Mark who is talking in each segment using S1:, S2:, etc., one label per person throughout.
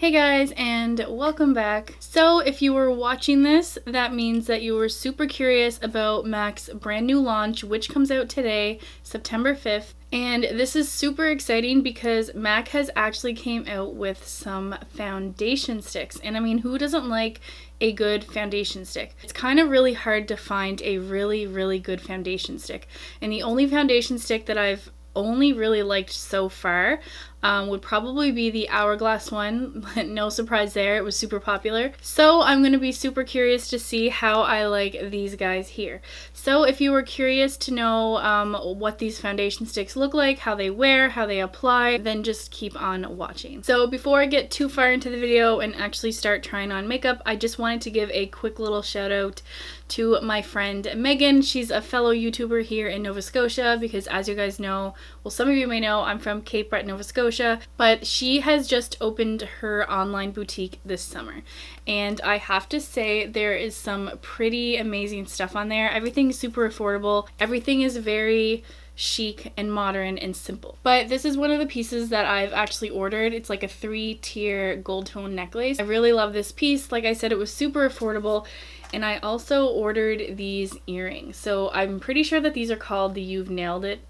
S1: Hey guys, and welcome back. So if you were watching this, that means that you were super curious about MAC's brand new launch, which comes out today, September 5th. And this is super exciting because MAC has actually came out with some foundation sticks. And I mean, who doesn't like a good foundation stick? It's kind of really hard to find a really good foundation stick. And the only foundation stick that I've only really liked so far would probably be the Hourglass one. No surprise there, it was super popular. So I'm going to be super curious to see how I like these guys here. So if you were curious to know what these foundation sticks look like, how they wear, how they apply, then just keep on watching. So before I get too far into the video and actually start trying on makeup, I just wanted to give a quick little shout out to my friend Megan. She's a fellow YouTuber here in Nova Scotia because, as you guys know, well, some of you may know, I'm from Cape Breton, Nova Scotia, but she has just opened her online boutique this summer. And I have to say, there is some pretty amazing stuff on there. Everything's super affordable. Everything is very chic and modern and simple. But this is one of the pieces that I've actually ordered. It's like a 3-tier gold tone necklace. I really love this piece. Like I said, it was super affordable. And I also ordered these earrings. So I'm pretty sure that these are called the You've Nailed It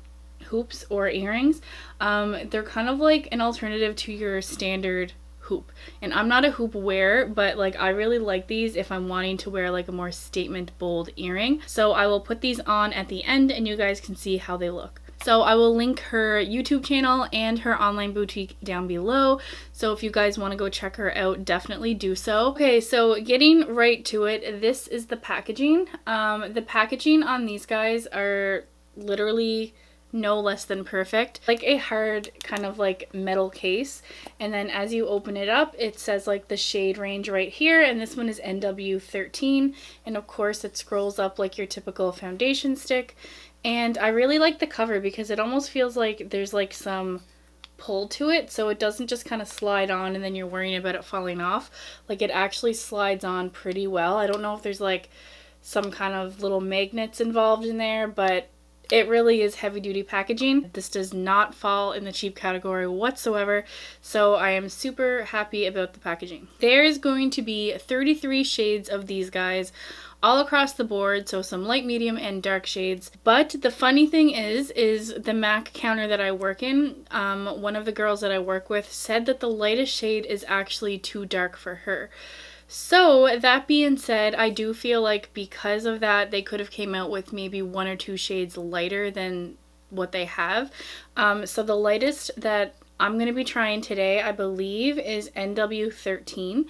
S1: hoops or earrings. They're kind of like an alternative to your standard hoop. And I'm not a hoop wearer, but like I really like these if I'm wanting to wear like a more statement bold earring. So I will put these on at the end and you guys can see how they look. So I will link her YouTube channel and her online boutique down below. So if you guys want to go check her out, definitely do so. Okay, so getting right to it, this is the packaging. The packaging on these guys are literally no less than perfect. Like a hard kind of like metal case. And then as you open it up, it says like the shade range right here. And this one is NW13. And of course it scrolls up like your typical foundation stick. And I really like the cover because it almost feels like there's like some pull to it, so it doesn't just kind of slide on and then you're worrying about it falling off. Like it actually slides on pretty well. I don't know if there's like some kind of little magnets involved in there, but it really is heavy duty packaging. This does not fall in the cheap category whatsoever, so I am super happy about the packaging. There is going to be 33 shades of these guys all across the board, so some light, medium, and dark shades. But the funny thing is the MAC counter that I work in, one of the girls that I work with said that the lightest shade is actually too dark for her. So that being said, I do feel like because of that, they could have came out with maybe 1 or 2 shades lighter than what they have. So the lightest that I'm going to be trying today, I believe, is NW13.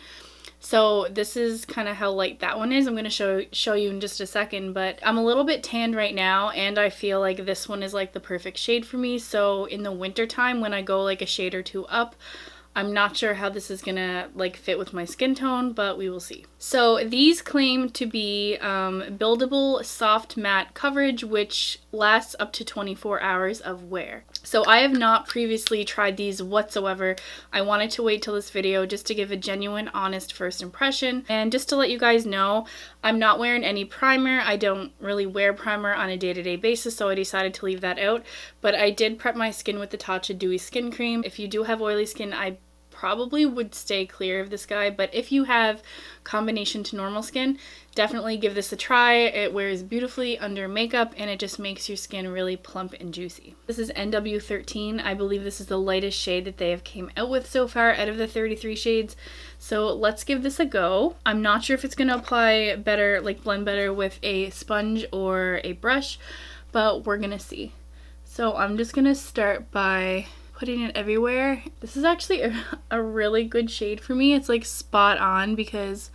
S1: So this is kind of how light that one is. I'm going to show you in just a second, but I'm a little bit tanned right now and I feel like this one is like the perfect shade for me. So in the winter time when I go like a shade or 2 up, I'm not sure how this is gonna like fit with my skin tone, but we will see. So these claim to be buildable soft matte coverage, which lasts up to 24 hours of wear. So I have not previously tried these whatsoever. I wanted to wait till this video just to give a genuine, honest first impression. And just to let you guys know, I'm not wearing any primer. I don't really wear primer on a day-to-day basis, so I decided to leave that out. But I did prep my skin with the Tatcha Dewy Skin Cream. If you do have oily skin, I probably would stay clear of this guy, but if you have combination to normal skin, definitely give this a try. It wears beautifully under makeup and it just makes your skin really plump and juicy. This is NW13. I believe this is the lightest shade that they have came out with so far out of the 33 shades. So let's give this a go. I'm not sure if it's going to apply better, like blend better with a sponge or a brush, but we're going to see. So I'm just going to start by putting it everywhere. This is actually a really good shade for me. It's like spot on because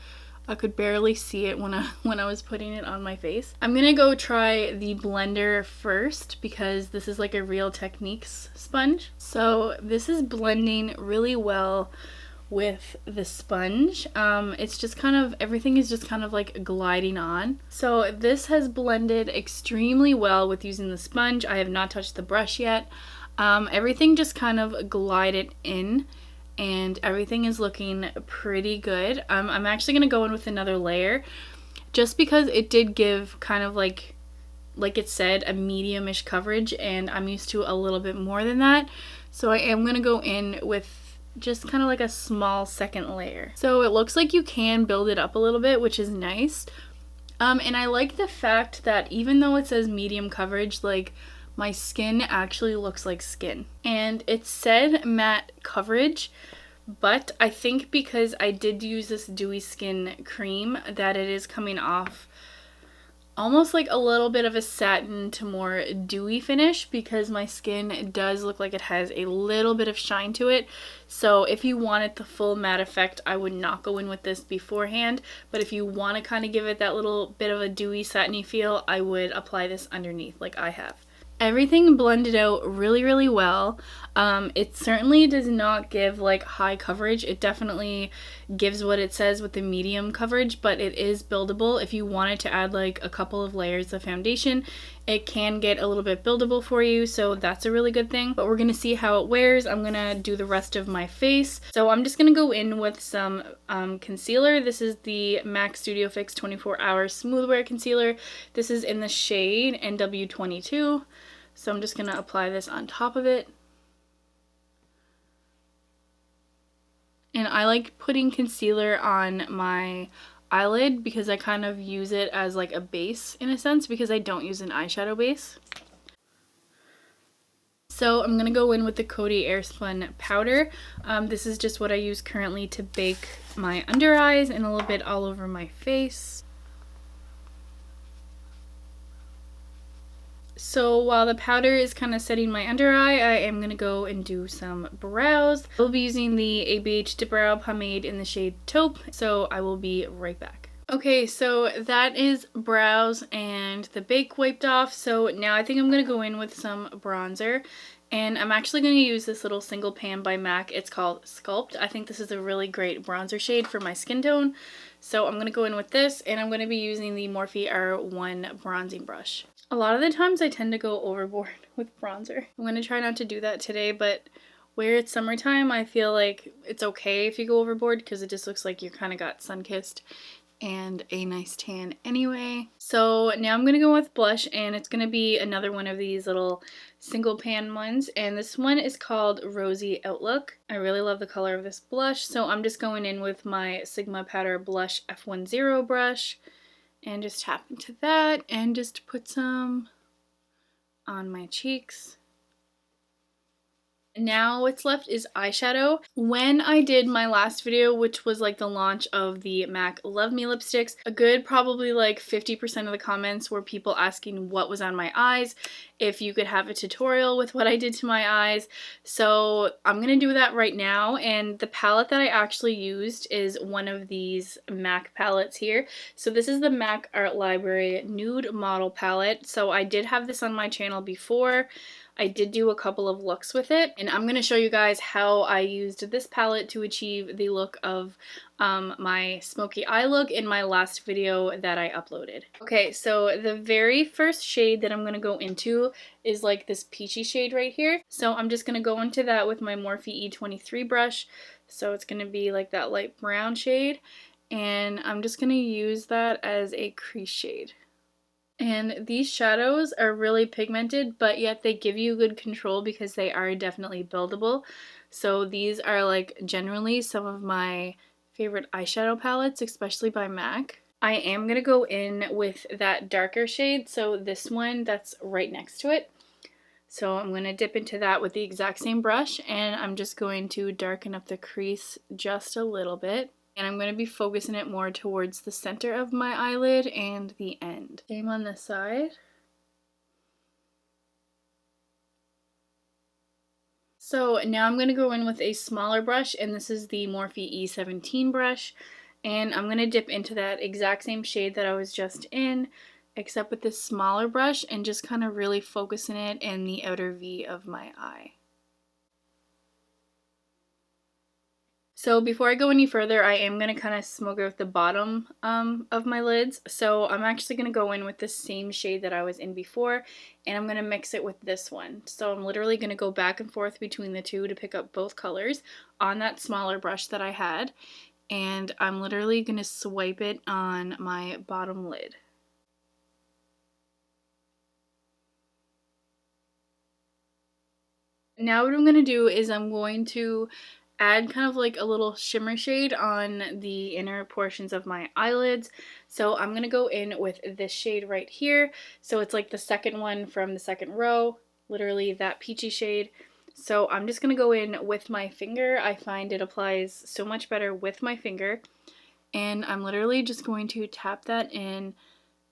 S1: I could barely see it when I was putting it on my face. I'm gonna go try the blender first because this is like a Real Techniques sponge. So this is blending really well with the sponge. It's just kind of, everything is just kind of like gliding on. So this has blended extremely well with using the sponge. I have not touched the brush yet. Everything just kind of glided in and everything is looking pretty good. I'm actually going to go in with another layer just because it did give kind of like it said, a medium-ish coverage and I'm used to a little bit more than that. So I am going to go in with just kind of like a small second layer. So it looks like you can build it up a little bit, which is nice. And I like the fact that even though it says medium coverage, like my skin actually looks like skin. And it said matte coverage, but I think because I did use this dewy skin cream that it is coming off almost like a little bit of a satin to more dewy finish, because my skin does look like it has a little bit of shine to it. So if you wanted the full matte effect, I would not go in with this beforehand, but if you want to kind of give it that little bit of a dewy satiny feel, I would apply this underneath like I have. Everything blended out really, really well. It certainly does not give like high coverage. It definitely gives what it says with the medium coverage, but it is buildable. If you wanted to add like a couple of layers of foundation, it can get a little bit buildable for you, so that's a really good thing. But we're gonna see how it wears. I'm gonna do the rest of my face. So I'm just gonna go in with some concealer. This is the MAC Studio Fix 24 Hour Smooth Wear Concealer. This is in the shade NW22. So I'm just going to apply this on top of it. And I like putting concealer on my eyelid because I kind of use it as like a base in a sense, because I don't use an eyeshadow base. So I'm going to go in with the Coty Airspun powder. This is just what I use currently to bake my under eyes and a little bit all over my face. So while the powder is kind of setting my under eye, I am going to go and do some brows. I will be using the ABH Dip Brow Pomade in the shade Taupe, so I will be right back. Okay, so that is brows and the bake wiped off. So now I think I'm going to go in with some bronzer. And I'm actually going to use this little single pan by MAC. It's called Sculpt. I think this is a really great bronzer shade for my skin tone. So I'm going to go in with this, and I'm going to be using the Morphe R1 bronzing brush. A lot of the times I tend to go overboard with bronzer. I'm going to try not to do that today, but where it's summertime, I feel like it's okay if you go overboard because it just looks like you kind of got sun-kissed and a nice tan anyway. So now I'm going to go with blush, and it's going to be another one of these little single pan ones, and this one is called Rosy Outlook. I really love the color of this blush, so I'm just going in with my Sigma Powder Blush F10 brush and just tap into that and just put some on my cheeks. Now what's left is eyeshadow. When I did my last video, which was like the launch of the MAC Love Me lipsticks, a good probably like 50% of the comments were people asking what was on my eyes, if you could have a tutorial with what I did to my eyes. So I'm gonna do that right now, and the palette that I actually used is one of these MAC palettes here. So this is the MAC Art Library Nude Model Palette. So I did have this on my channel before. I did do a couple of looks with it, and I'm going to show you guys how I used this palette to achieve the look of my smoky eye look in my last video that I uploaded. Okay, so the very first shade that I'm going to go into is like this peachy shade right here. So I'm just going to go into that with my Morphe E23 brush. So it's going to be like that light brown shade, and I'm just going to use that as a crease shade. And these shadows are really pigmented, but yet they give you good control because they are definitely buildable. So these are like generally some of my favorite eyeshadow palettes, especially by MAC. I am going to go in with that darker shade, so this one that's right next to it. So I'm going to dip into that with the exact same brush, and I'm just going to darken up the crease just a little bit. And I'm going to be focusing it more towards the center of my eyelid and the end. Same on this side. So now I'm going to go in with a smaller brush, and this is the Morphe E17 brush. And I'm going to dip into that exact same shade that I was just in, except with this smaller brush, and just kind of really focusing it in the outer V of my eye. So before I go any further, I am going to kind of smoke out the bottom of my lids. So I'm actually going to go in with the same shade that I was in before, and I'm going to mix it with this one. So I'm literally going to go back and forth between the two to pick up both colors on that smaller brush that I had. And I'm literally going to swipe it on my bottom lid. Now what I'm going to do is I'm going to add kind of like a little shimmer shade on the inner portions of my eyelids. So I'm going to go in with this shade right here. So it's like the second one from the second row, literally that peachy shade. So I'm just going to go in with my finger. I find it applies so much better with my finger. And I'm literally just going to tap that in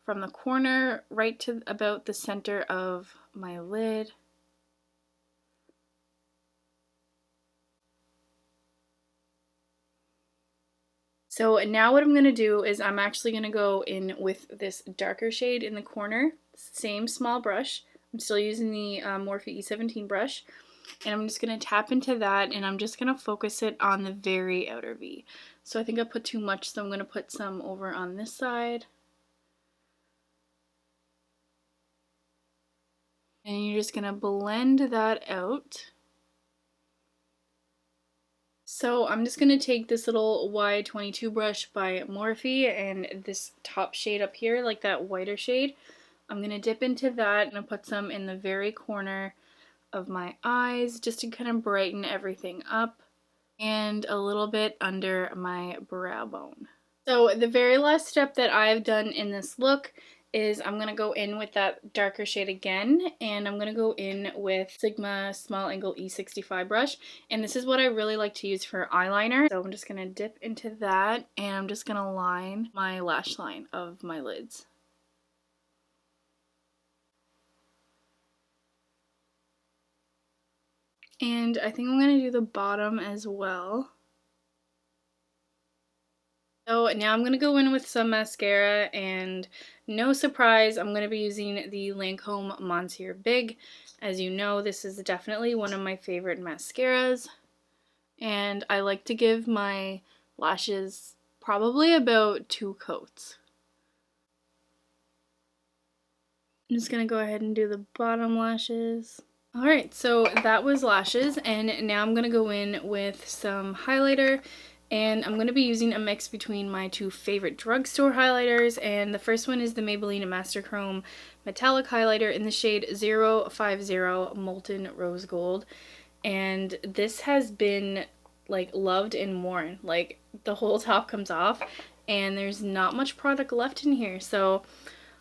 S1: from the corner right to about the center of my lid. So now what I'm going to do is I'm actually going to go in with this darker shade in the corner, same small brush. I'm still using the Morphe E17 brush, and I'm just going to tap into that, and I'm just going to focus it on the very outer V. So I think I put too much, so I'm going to put some over on this side. And you're just going to blend that out. So I'm just going to take this little Y22 brush by Morphe and this top shade up here, like that whiter shade. I'm going to dip into that and put some in the very corner of my eyes just to kind of brighten everything up, and a little bit under my brow bone. So the very last step that I've done in this look is I'm going to go in with that darker shade again, and I'm going to go in with Sigma Small Angle E65 brush, and this is what I really like to use for eyeliner. So I'm just going to dip into that, and I'm just going to line my lash line of my lids. And I think I'm going to do the bottom as well. So now I'm going to go in with some mascara, and no surprise, I'm going to be using the Lancome Monsieur Big. As you know, this is definitely one of my favorite mascaras, and I like to give my lashes probably about 2 coats. I'm just going to go ahead and do the bottom lashes. Alright, so that was lashes, and now I'm going to go in with some highlighter. And I'm going to be using a mix between my 2 favorite drugstore highlighters, and the first one is the Maybelline Master Chrome Metallic Highlighter in the shade 050 Molten Rose Gold. And this has been like loved and worn. Like the whole top comes off and there's not much product left in here, so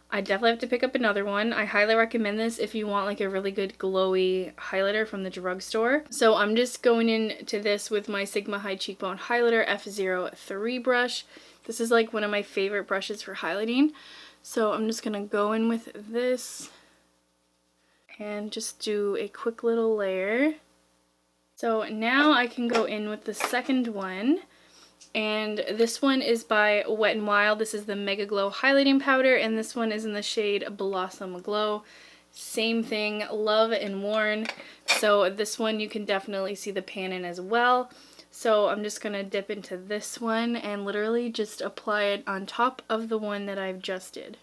S1: I definitely have to pick up another one. I highly recommend this if you want like a really good glowy highlighter from the drugstore. So I'm just going into this with my Sigma High Cheekbone Highlighter F03 brush. This is like one of my favorite brushes for highlighting. So I'm just going to go in with this and just do a quick little layer. So now I can go in with the second one. And this one is by Wet n Wild. This is the Mega Glow Highlighting Powder, and this one is in the shade Blossom Glow. Same thing, love and worn. So this one you can definitely see the pan in as well. So I'm just going to dip into this one and literally just apply it on top of the one that I've just did.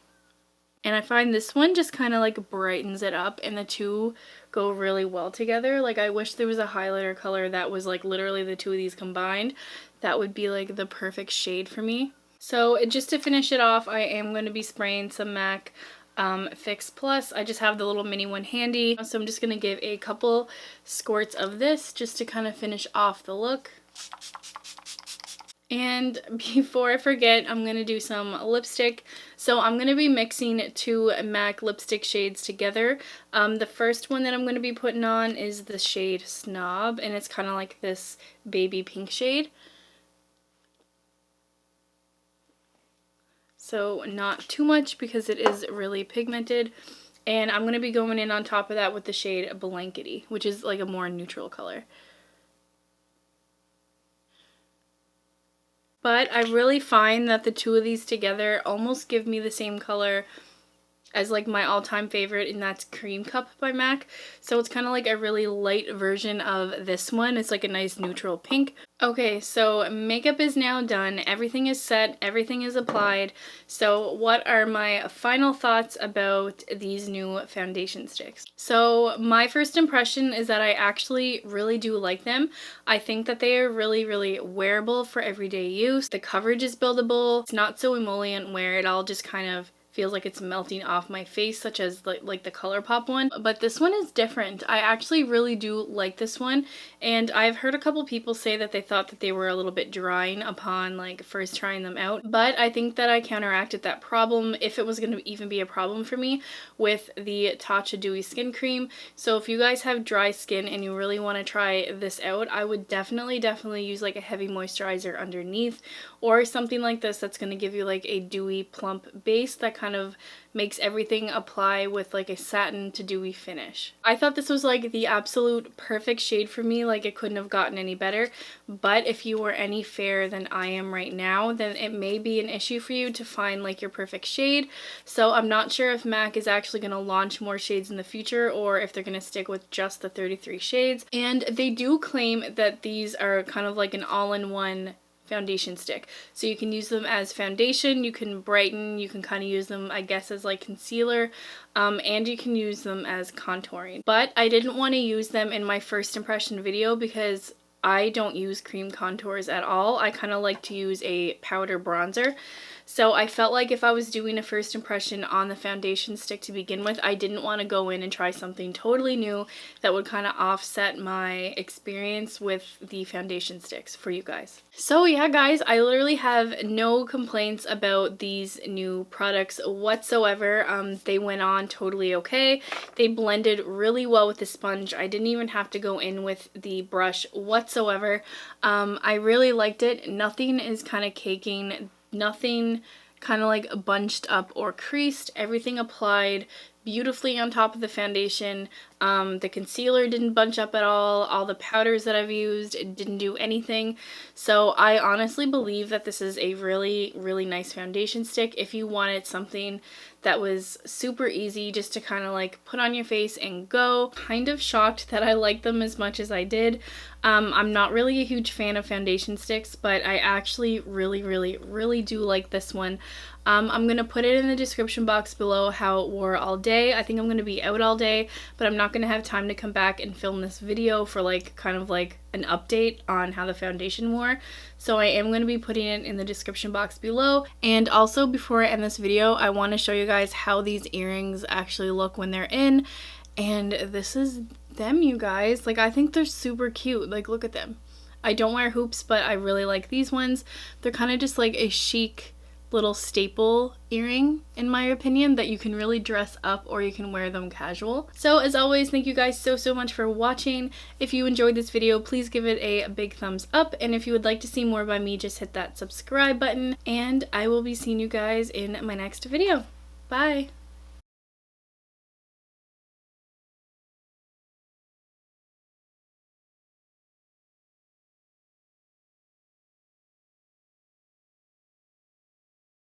S1: And I find this one just kind of like brightens it up, and the two go really well together. Like I wish there was a highlighter color that was like literally the two of these combined. That would be like the perfect shade for me. So just to finish it off, I am going to be spraying some MAC Fix Plus. I just have the little mini one handy. So I'm just going to give a couple squirts of this just to kind of finish off the look. And before I forget, I'm going to do some lipstick. So I'm going to be mixing 2 MAC lipstick shades together. The first one that I'm going to be putting on is the shade Snob, and it's kind of like this baby pink shade. So not too much because it is really pigmented. And I'm going to be going in on top of that with the shade Blankety, which is like a more neutral color. But I really find that the two of these together almost give me the same color as like my all-time favorite, and that's Cream Cup by MAC. So it's kind of like a really light version of this one. It's like a nice neutral pink. Okay, so makeup is now done. Everything is set. Everything is applied. So what are my final thoughts about these new foundation sticks? So my first impression is that I actually really do like them. I think that they are really, really wearable for everyday use. The coverage is buildable. It's not so emollient where it all just kind of feels like it's melting off my face, such as like the ColourPop one. But this one is different. I actually really do like this one, and I've heard a couple people say that they thought that they were a little bit drying upon like first trying them out, but I think that I counteracted that problem, if it was going to even be a problem for me, with the Tatcha Dewy Skin Cream. So if you guys have dry skin and you really want to try this out, I would definitely use like a heavy moisturizer underneath, or something like this that's going to give you like a dewy plump base that kind of makes everything apply with like a satin to dewy finish. I thought this was like the absolute perfect shade for me, like it couldn't have gotten any better. But if you were any fairer than I am right now, then it may be an issue for you to find like your perfect shade. So I'm not sure if MAC is actually going to launch more shades in the future, or if they're going to stick with just the 33 shades. And they do claim that these are kind of like an all-in-one foundation stick, so you can use them as foundation, you can brighten, you can kind of use them I guess as like concealer, and you can use them as contouring. But I didn't want to use them in my first impression video because I don't use cream contours at all. I kind of like to use a powder bronzer. So I felt like if I was doing a first impression on the foundation stick to begin with, I didn't want to go in and try something totally new that would kind of offset my experience with the foundation sticks for you guys. So yeah guys, I literally have no complaints about these new products whatsoever. They went on totally okay. They blended really well with the sponge. I didn't even have to go in with the brush whatsoever. I really liked it. Nothing is kind of caking. Nothing kind of like bunched up or creased. Everything applied beautifully on top of the foundation. The concealer didn't bunch up at all. All the powders that I've used, it didn't do anything. So I honestly believe that this is a really nice foundation stick if you wanted something that was super easy just to kind of like put on your face and go. Kind of shocked that I liked them as much as I did. I'm not really a huge fan of foundation sticks, but I actually really do like this one. I'm going to put it in the description box below how it wore all day. I think I'm going to be out all day, but I'm not going to have time to come back and film this video for like kind of like an update on how the foundation wore. So I am going to be putting it in the description box below. And also before I end this video, I want to show you guys how these earrings actually look when they're in. And this is them, you guys. Like, I think they're super cute. Like, look at them. I don't wear hoops, but I really like these ones. They're kind of just like a chic little staple earring, in my opinion, that you can really dress up or you can wear them casual. So as always, thank you guys so much for watching. If you enjoyed this video, please give it a big thumbs up, and if you would like to see more by me, just hit that subscribe button, and I will be seeing you guys in my next video. Bye!